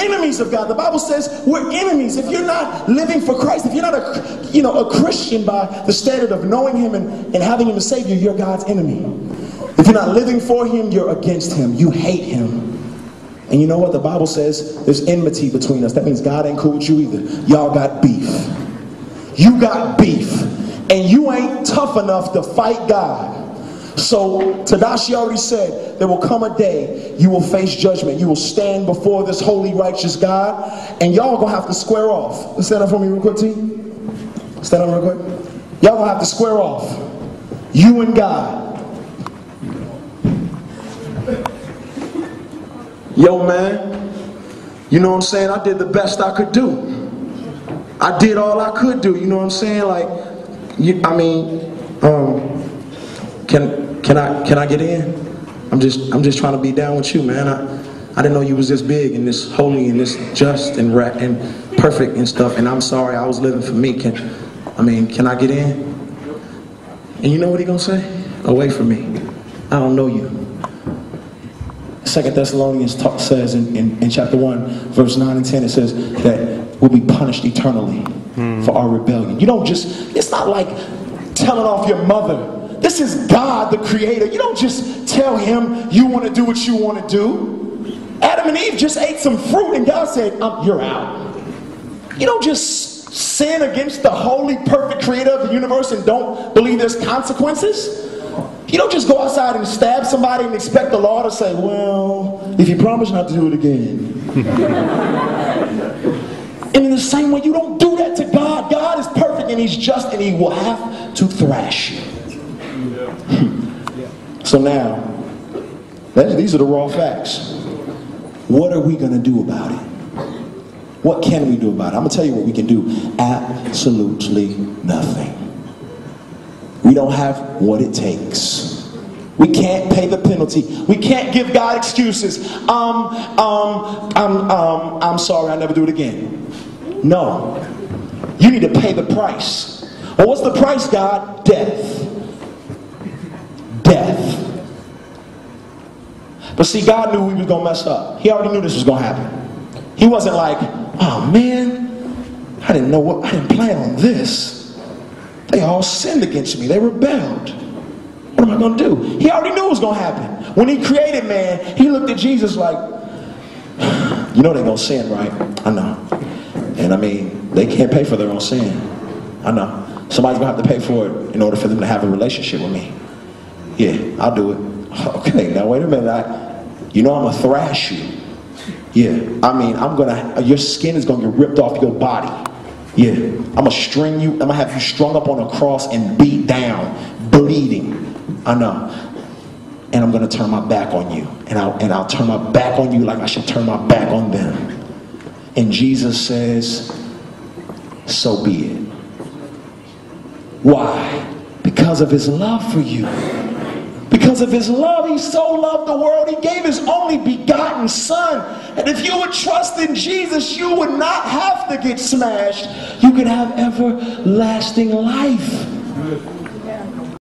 enemies of God. The Bible says we're enemies. If you're not living for Christ, if you're not a Christian by the standard of knowing him and having him as Savior, you're God's enemy. If you're not living for him, you're against him. You hate him. And you know what? The Bible says there's enmity between us. That means God ain't cool with you either. Y'all got beef. You got beef. And you ain't tough enough to fight God. So Tadashi already said there will come a day you will face judgment. You will stand before this holy, righteous God, and y'all gonna have to square off. Let's stand up for me real quick, T. Stand up real quick. Y'all gonna have to square off. You and God. Yo, man, you know what I'm saying? I did the best I could do. I did all I could do. You know what I'm saying? Like, can I get in? I'm just trying to be down with you, man. I didn't know you was this big and this holy and this just and perfect and stuff. And I'm sorry, I was living for me. Can I get in? And you know what he gonna say? Away from me. I don't know you. 2 Thessalonians says in chapter 1, verse 9 and 10, it says that we'll be punished eternally for our rebellion. You don't just, it's not like telling off your mother. This is God, the creator. You don't just tell him you want to do what you want to do. Adam and Eve just ate some fruit and God said, you're out. You don't just sin against the holy, perfect creator of the universe and don't believe there's consequences. You don't just go outside and stab somebody and expect the law to say, well, if you promise not to do it again. And in the same way, you don't do that to God. God is perfect and he's just and he will have to thrash you. So now, these are the raw facts. What are we going to do about it? What can we do about it? I'm going to tell you what we can do. Absolutely nothing. We don't have what it takes. We can't pay the penalty. We can't give God excuses. I'm sorry, I'll never do it again. No. You need to pay the price. Well, what's the price, God? Death. Death. But see, God knew we was going to mess up. He already knew this was going to happen. He wasn't like, oh man, I didn't plan on this. They all sinned against me. They rebelled. What am I going to do? He already knew it was going to happen. When he created man, he looked at Jesus like, you know they're going to sin, right? I know. And they can't pay for their own sin. I know. Somebody's going to have to pay for it in order for them to have a relationship with me. Yeah, I'll do it. Okay, now wait a minute. You know I'm going to thrash you. Yeah, your skin is going to get ripped off your body. Yeah, I'm going to string you, I'm going to have you strung up on a cross and beat down, bleeding. I know. And I'm going to turn my back on you. And I'll turn my back on you like I should turn my back on them. And Jesus says, so be it. Why? Because of his love for you. Because of his love, he so loved the world, he gave his only begotten son. And if you would trust in Jesus, you would not have to get smashed. You could have everlasting life.